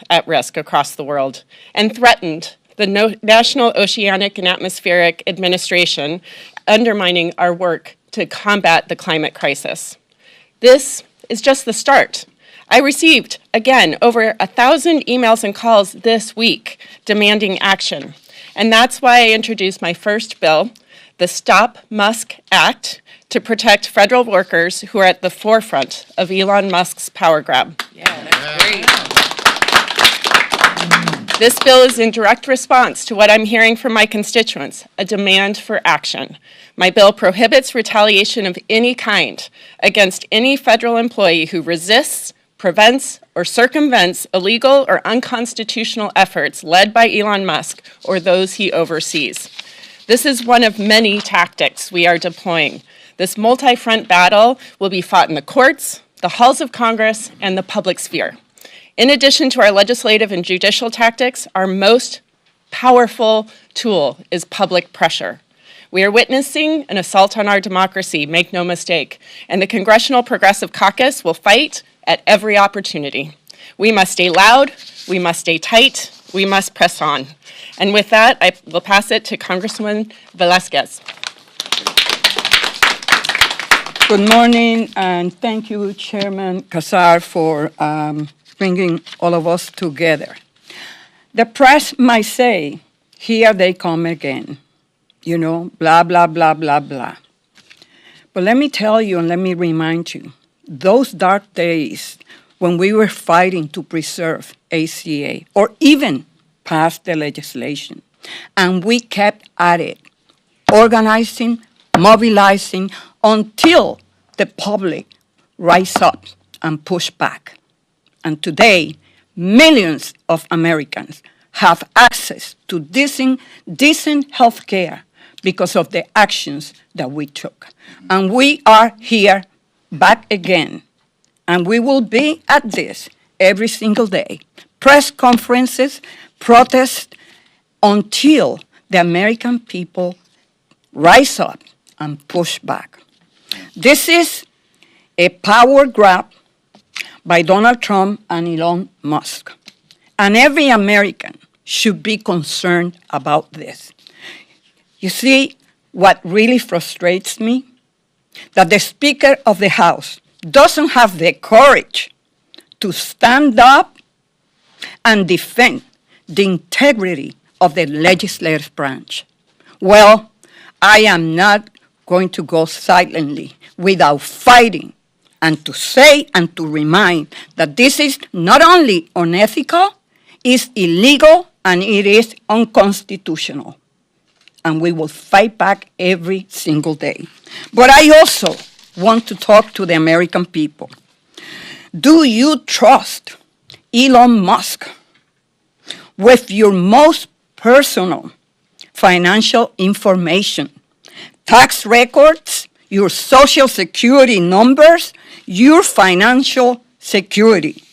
at risk across the world and threatened the National Oceanic and Atmospheric Administration, undermining our work to combat the climate crisis. This is just the start. I received, again, over 1,000 emails and calls this week demanding action. And that's why I introduced my first bill, the Stop Musk Act, to protect federal workers who are at the forefront of Elon Musk's power grab. Yeah, that's great. This bill is in direct response to what I'm hearing from my constituents, a demand for action. My bill prohibits retaliation of any kind against any federal employee who resists, prevents, or circumvents illegal or unconstitutional efforts led by Elon Musk or those he oversees. This is one of many tactics we are deploying. This multi-front battle will be fought in the courts, the halls of Congress, and the public sphere. In addition to our legislative and judicial tactics, our most powerful tool is public pressure. We are witnessing an assault on our democracy, make no mistake, and the Congressional Progressive Caucus will fight at every opportunity. We must stay loud, we must stay tight, we must press on. And with that, I will pass it to Congresswoman Velasquez. Good morning, and thank you, Chairman Casar, for bringing all of us together. The press might say, here they come again, you know, blah, blah, blah, blah, blah. But let me tell you and let me remind you, those dark days when we were fighting to preserve ACA or even pass the legislation, and we kept at it, organizing, mobilizing, until the public rise up and push back. And today, millions of Americans have access to decent health care because of the actions that we took. And we are here back again. And we will be at this every single day. Press conferences, protests, until the American people rise up and push back. This is a power grab by Donald Trump and Elon Musk. And every American should be concerned about this. You see, what really frustrates me? That the Speaker of the House doesn't have the courage to stand up and defend the integrity of the legislative branch. Well, I am not going to go silently without fighting and to say and to remind that this is not only unethical, it's illegal, and it is unconstitutional. And we will fight back every single day. But I also want to talk to the American people. Do you trust Elon Musk with your most personal financial information, tax records, your social security numbers, your financial security?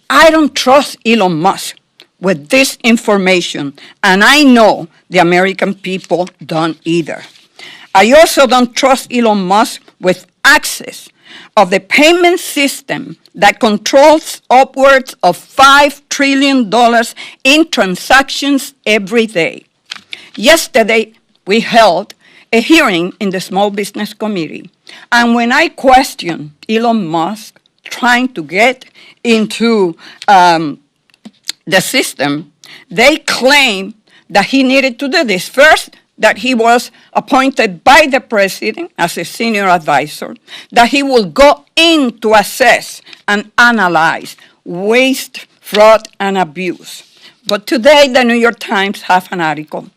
I don't trust Elon Musk with this information, and I know the American people don't either. I also don't trust Elon Musk with access of the payment system that controls upwards of $5 trillion in transactions every day. Yesterday, we held a hearing in the Small Business Committee, and when I questioned Elon Musk trying to get into the system, they claim that he needed to do this. First, that he was appointed by the president as a senior advisor, that he will go in to assess and analyze waste, fraud, and abuse. But today, the New York Times have an article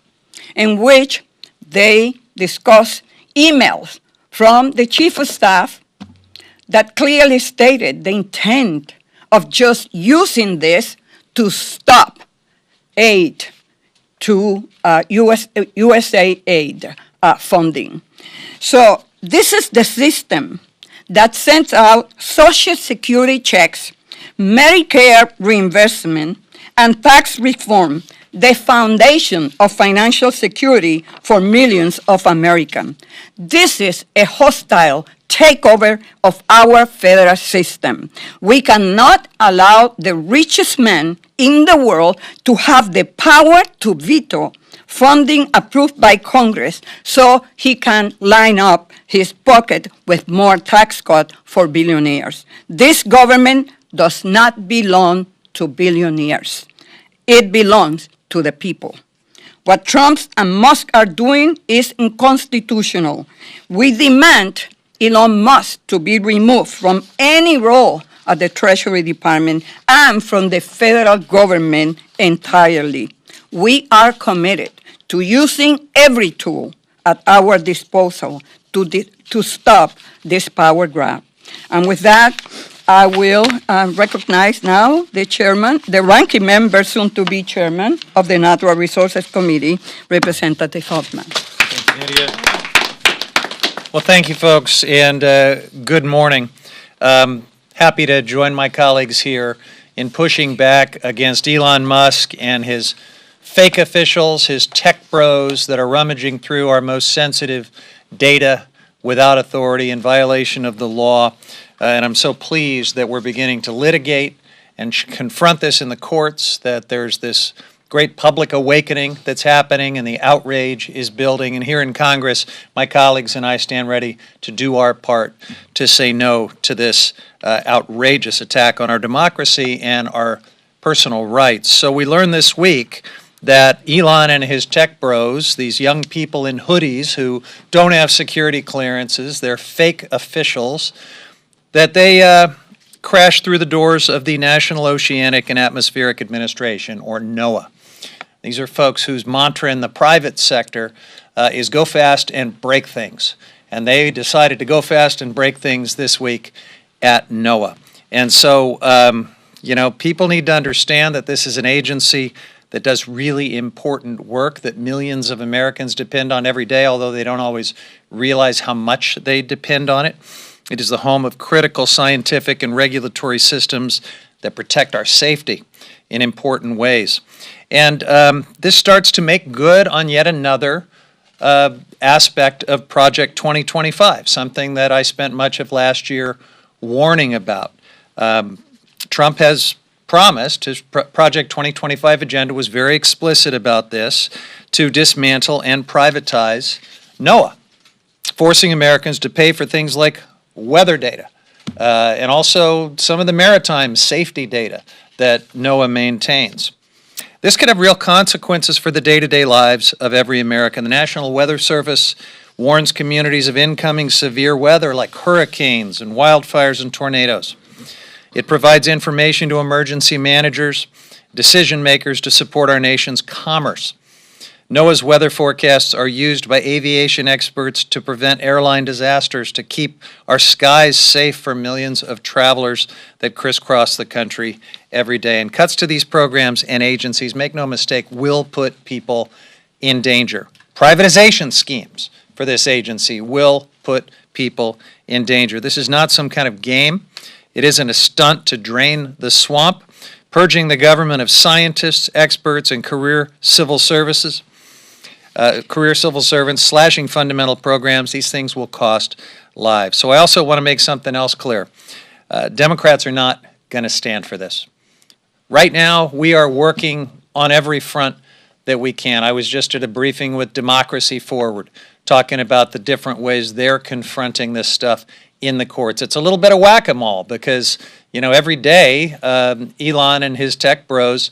in which they discuss emails from the chief of staff that clearly stated the intent of just using this to stop aid to USAID funding. So this is the system that sends out Social Security checks, Medicare reimbursement, and tax reform, the foundation of financial security for millions of Americans. This is a hostile takeover of our federal system. We cannot allow the richest man in the world to have the power to veto funding approved by Congress so he can line up his pocket with more tax cuts for billionaires. This government does not belong to billionaires. It belongs to the people. What Trump and Musk are doing is unconstitutional. We demand Elon Musk to be removed from any role at the Treasury Department and from the federal government entirely. We are committed to using every tool at our disposal to stop this power grab. And with that, I will recognize now the chairman, the ranking member, soon to be chairman of the Natural Resources Committee, Representative Hoffman. Thank you, Nydia. Well, thank you, folks, and good morning. Happy to join my colleagues here in pushing back against Elon Musk and his fake officials, his tech bros that are rummaging through our most sensitive data without authority in violation of the law. And I'm so pleased that we're beginning to litigate and confront this in the courts, that there's this great public awakening that's happening and the outrage is building. And here in Congress, my colleagues and I stand ready to do our part to say no to this outrageous attack on our democracy and our personal rights. So we learned this week that Elon and his tech bros, these young people in hoodies who don't have security clearances, they're fake officials, that they crashed through the doors of the National Oceanic and Atmospheric Administration, or NOAA. These are folks whose mantra in the private sector is go fast and break things. And they decided to go fast and break things this week at NOAA. And so, you know, people need to understand that this is an agency that does really important work that millions of Americans depend on every day, although they don't always realize how much they depend on it. It is the home of critical scientific and regulatory systems that protect our safety in important ways. And this starts to make good on yet another aspect of Project 2025, something that I spent much of last year warning about. Trump has promised, his Project 2025 agenda was very explicit about this, to dismantle and privatize NOAA, forcing Americans to pay for things like weather data and also some of the maritime safety data that NOAA maintains. This could have real consequences for the day-to-day lives of every American. The National Weather Service warns communities of incoming severe weather like hurricanes and wildfires and tornadoes. It provides information to emergency managers, decision makers to support our nation's commerce. NOAA's weather forecasts are used by aviation experts to prevent airline disasters, to keep our skies safe for millions of travelers that crisscross the country every day. And cuts to these programs and agencies, make no mistake, will put people in danger. Privatization schemes for this agency will put people in danger. This is not some kind of game. It isn't a stunt to drain the swamp, purging the government of scientists, experts, and career civil servants, slashing fundamental programs. These things will cost lives. So I also want to make something else clear. Democrats are not going to stand for this. Right now, we are working on every front that we can. I was just at a briefing with Democracy Forward, talking about the different ways they're confronting this stuff in the courts. It's a little bit of whack-a-mole because, you know, every day Elon and his tech bros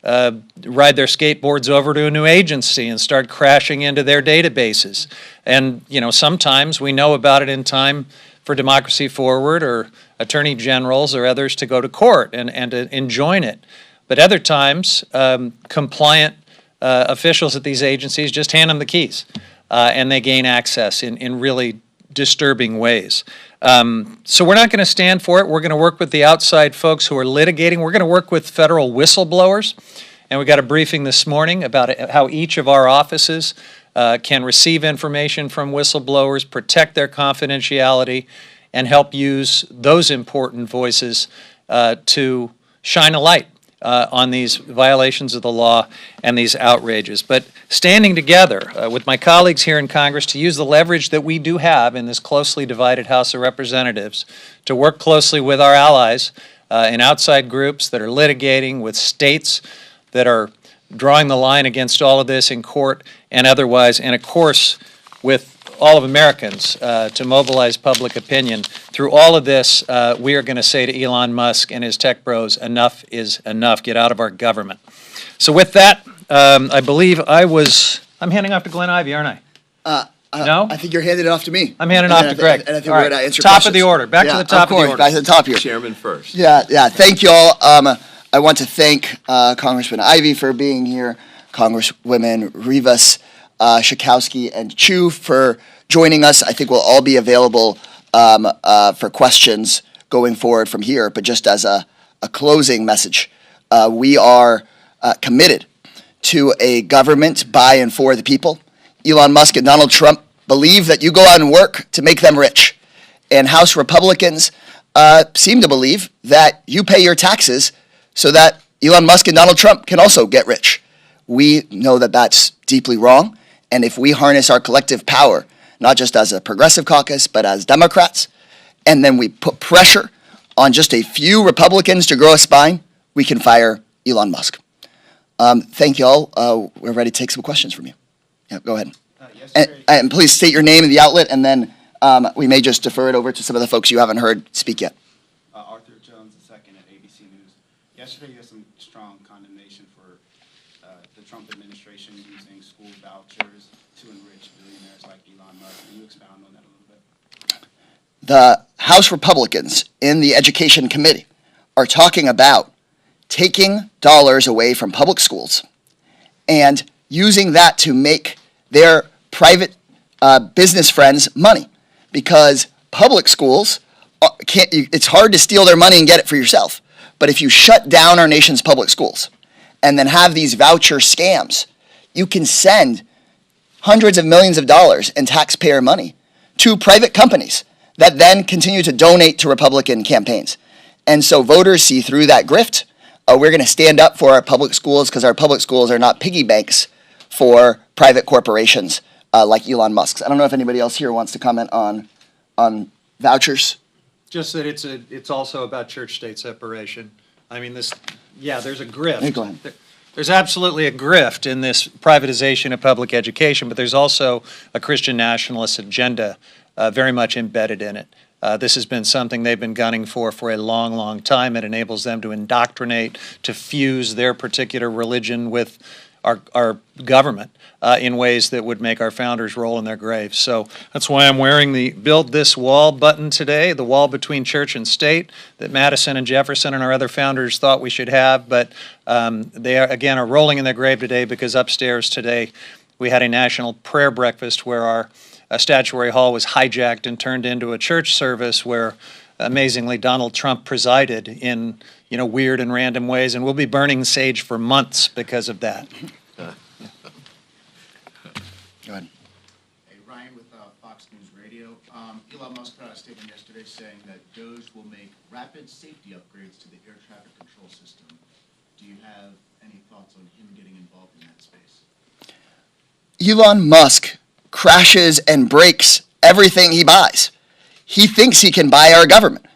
ride their skateboards over to a new agency and start crashing into their databases. And, you know, sometimes we know about it in time for Democracy Forward or attorney generals or others to go to court and to enjoin it. But other times, compliant officials at these agencies just hand them the keys and they gain access in really disturbing ways. So we're not going to stand for it. We're going to work with the outside folks who are litigating. We're going to work with federal whistleblowers. And we got a briefing this morning about how each of our offices can receive information from whistleblowers, protect their confidentiality, and help use those important voices to shine a light on these violations of the law and these outrages. But standing together with my colleagues here in Congress to use the leverage that we do have in this closely divided House of Representatives to work closely with our allies in outside groups that are litigating, with states that are drawing the line against all of this in court and otherwise, and of course with all of Americans to mobilize public opinion. Through all of this, we are going to say to Elon Musk and his tech bros, enough is enough. Get out of our government. So with that, I believe I'm handing off to Glenn Ivey, aren't I? No? I think you're handing it off to me. I'm handing off to Greg. And I think All we're right. going to answer Top questions. of the order. Back to the top of the order. Back to the top here. Chairman first. Yeah. Thank you all. I want to thank Congressman Ivey for being here, Congresswomen Rivas, Schakowsky, and Chu for joining us. I think we'll all be available for questions going forward from here. But just as a closing message, we are committed to a government by and for the people. Elon Musk and Donald Trump believe that you go out and work to make them rich. And House Republicans seem to believe that you pay your taxes so that Elon Musk and Donald Trump can also get rich. We know that that's deeply wrong. And if we harness our collective power, not just as a progressive caucus, but as Democrats, and then we put pressure on just a few Republicans to grow a spine, we can fire Elon Musk. Thank you all. We're ready to take some questions from you. Yeah, go ahead. And please state your name and the outlet, and then we may just defer it over to some of the folks you haven't heard speak yet. Arthur Jones II at ABC News. Yesterday, you had some strong condemnation for the Trump administration using school vouchers to enrich billionaires like Elon Musk. Can you expound on that a little bit? The House Republicans in the Education Committee are talking about taking dollars away from public schools and using that to make their private business friends money, because public schools it's hard to steal their money and get it for yourself. But if you shut down our nation's public schools and then have these voucher scams, you can send hundreds of millions of dollars in taxpayer money to private companies that then continue to donate to Republican campaigns. And so voters see through that grift. We're going to stand up for our public schools, because our public schools are not piggy banks for private corporations like Elon Musk's. I don't know if anybody else here wants to comment on vouchers. Just that it's also about church-state separation. I mean, there's a grift. Hey, go ahead. There's absolutely a grift in this privatization of public education, but there's also a Christian nationalist agenda very much embedded in it. This has been something they've been gunning for a long, long time. It enables them to indoctrinate, to fuse their particular religion with our government in ways that would make our founders roll in their graves. So that's why I'm wearing the Build This Wall button today, the wall between church and state that Madison and Jefferson and our other founders thought we should have. But they are rolling in their grave today, because upstairs today we had a national prayer breakfast where our statuary hall was hijacked and turned into a church service where, amazingly, Donald Trump presided in weird and random ways, and we'll be burning sage for months because of that. Go ahead. Hey, Ryan with Fox News Radio. Elon Musk put out a statement yesterday saying that DOGE will make rapid safety upgrades to the air traffic control system. Do you have any thoughts on him getting involved in that space? Elon Musk crashes and breaks everything he buys. He thinks he can buy our government.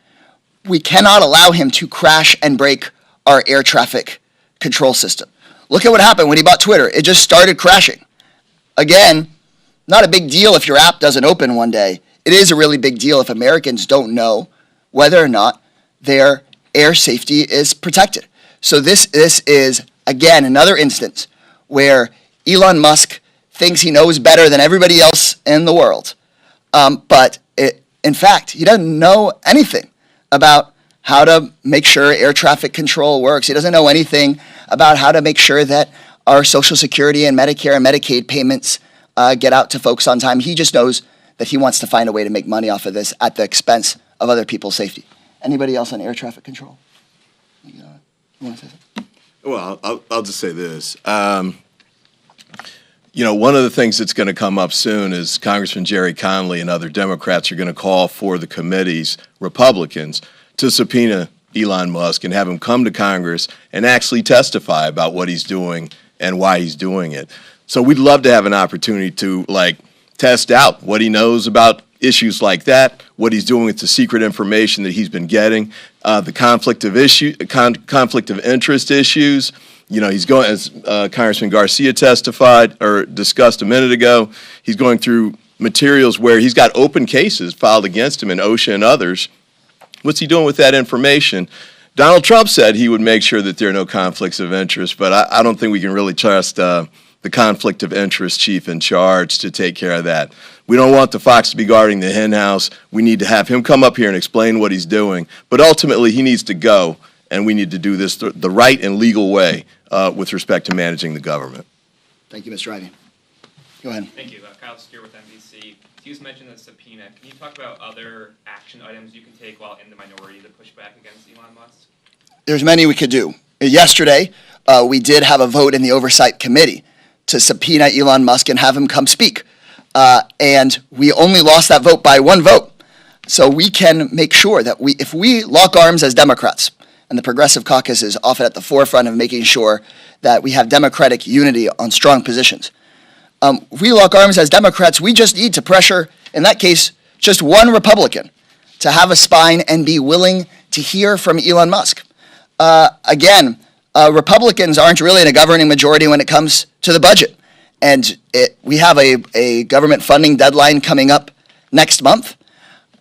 We cannot allow him to crash and break our air traffic control system. Look at what happened when he bought Twitter. It just started crashing. Again, not a big deal if your app doesn't open one day. It is a really big deal if Americans don't know whether or not their air safety is protected. So this is, again, another instance where Elon Musk thinks he knows better than everybody else in the world. But in fact, he doesn't know anything about how to make sure air traffic control works. He doesn't know anything about how to make sure that our Social Security and Medicare and Medicaid payments get out to folks on time. He just knows that he wants to find a way to make money off of this at the expense of other people's safety. Anybody else on air traffic control? You want to say something? Well, I'll just say this. One of the things that's going to come up soon is Congressman Jerry Connolly and other Democrats are going to call for the committee's Republicans to subpoena Elon Musk and have him come to Congress and actually testify about what he's doing and why he's doing it. So we'd love to have an opportunity to test out what he knows about issues like that, what he's doing with the secret information that he's been getting, the conflict of interest issues. You know, he's going, as Congressman Garcia testified or discussed a minute ago, he's going through materials where he's got open cases filed against him in OSHA and others. What's he doing with that information? Donald Trump said he would make sure that there are no conflicts of interest, but I don't think we can really trust the conflict of interest chief in charge to take care of that. We don't want the fox to be guarding the hen house. We need to have him come up here and explain what he's doing. But ultimately, he needs to go, and we need to do this the right and legal way with respect to managing the government. Thank you, Mr. Ivey. Go ahead. Thank you. Kyle Steer with NBC. You just mentioned the subpoena. Can you talk about other action items you can take while in the minority to push back against Elon Musk? There's many we could do. Yesterday, we did have a vote in the Oversight Committee to subpoena Elon Musk and have him come speak. And we only lost that vote by one vote. So we can make sure that if we lock arms as Democrats, and the Progressive Caucus is often at the forefront of making sure that we have Democratic unity on strong positions. If we lock arms as Democrats, we just need to pressure, in that case, just one Republican to have a spine and be willing to hear from Elon Musk. Again, Republicans aren't really in a governing majority when it comes to the budget. And we have a government funding deadline coming up next month.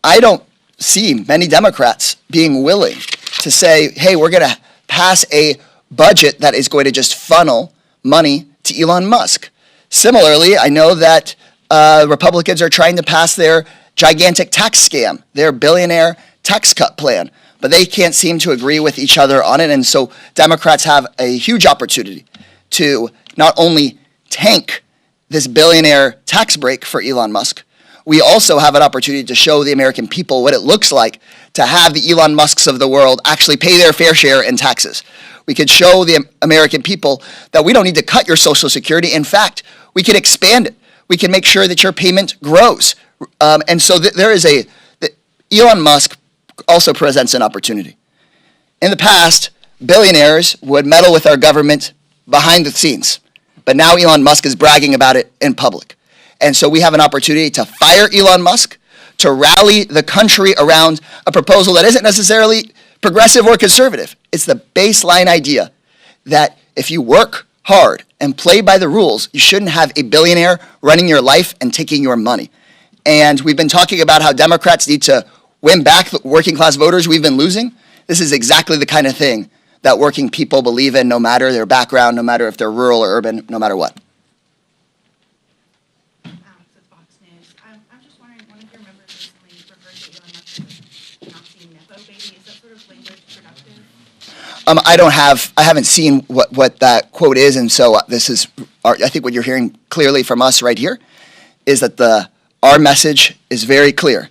I don't see many Democrats being willing to say, hey, we're going to pass a budget that is going to just funnel money to Elon Musk. Similarly, I know that Republicans are trying to pass their gigantic tax scam, their billionaire tax cut plan, but they can't seem to agree with each other on it. And so Democrats have a huge opportunity to not only tank this billionaire tax break for Elon Musk, we also have an opportunity to show the American people what it looks like to have the Elon Musks of the world actually pay their fair share in taxes. We could show the American people that we don't need to cut your Social Security. In fact, we can expand it. We can make sure that your payment grows. And so Elon Musk also presents an opportunity. In the past, billionaires would meddle with our government behind the scenes. But now Elon Musk is bragging about it in public. And so we have an opportunity to fire Elon Musk, to rally the country around a proposal that isn't necessarily progressive or conservative. It's the baseline idea that if you work hard and play by the rules, you shouldn't have a billionaire running your life and taking your money. And we've been talking about how Democrats need to win back the working class voters we've been losing. This is exactly the kind of thing that working people believe in, no matter their background, no matter if they're rural or urban, no matter what. Alex with Fox News. I'm just wondering, one of your members recently referred to Elon Musk as Nazi nepo baby. Is that sort of language productive? I haven't seen what that quote is, and so I think what you're hearing clearly from us right here is that our message is very clear.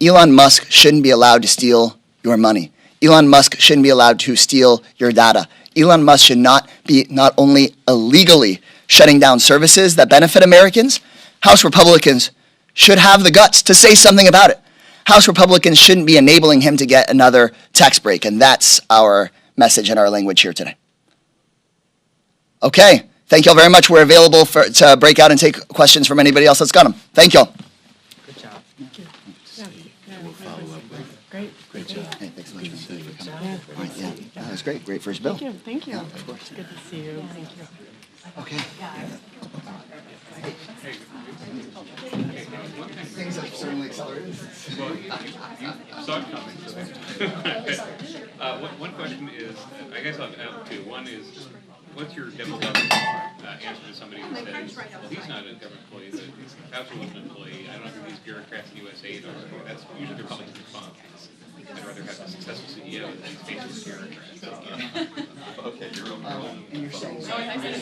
Elon Musk shouldn't be allowed to steal your money. Elon Musk shouldn't be allowed to steal your data. Elon Musk should not be not only illegally shutting down services that benefit Americans, House Republicans should have the guts to say something about it. House Republicans shouldn't be enabling him to get another tax break, and that's our message and our language here today. Okay, thank you all very much. We're available to break out and take questions from anybody else that's got them. Thank you all. Good job. Great job. Hey, thanks so much for coming. All right, yeah, that was great. Great first bill. Thank you. Yeah, of course. Good to see you. Thank you. Okay. Things have certainly accelerated. Well, you saw it coming. One question is, I guess I'll have two. One is, what's your demographic answer to somebody who says, well, he's not a government employee, but he's a Fauci was an employee. I don't know who these bureaucrats in USAID are. That's usually the Republican response. I'd rather have a successful CEO than these faceless bureaucrats. Okay, you're And you're saying,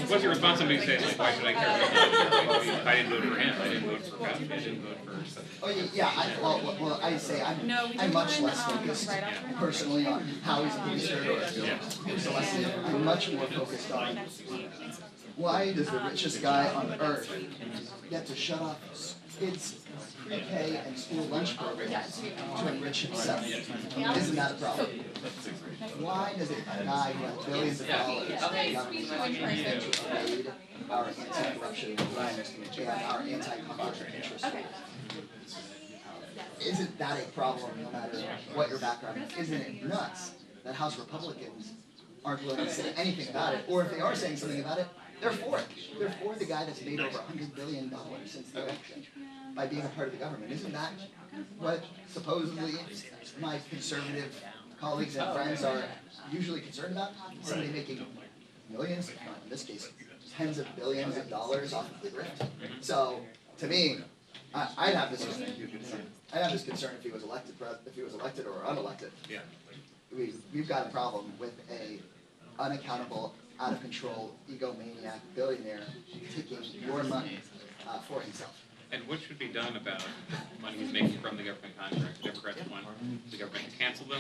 What's your response to somebody saying, like, why should I care about him? I didn't vote for him. I didn't vote for Fauci. I didn't vote for... oh, yeah, I say I'm much less focused personally on how he's a producer. So I'm much more focused on why does the richest guy on earth get to shut off kids' pre-K and school lunch programs to enrich himself. Isn't that a problem? Why does a guy who has billions of dollars in government intend to evade our anti-corruption and our anti-conflict of interest? Isn't that a problem no matter what your background is? Isn't it nuts that House Republicans aren't willing to say anything about it? Or if they are saying something about it, they're for it. They're for the guy that's made over $100 billion since the election by being a part of the government. Isn't that what supposedly my conservative colleagues and friends are usually concerned about? Somebody making millions, in this case, tens of billions of dollars off of the grift. So, to me, I'd have this concern if he was elected or unelected. Yeah. We've got a problem with a unaccountable, out of control, egomaniac billionaire taking your money for himself. And what should be done about money he's making from the government contracts? Democrats want the government to cancel them.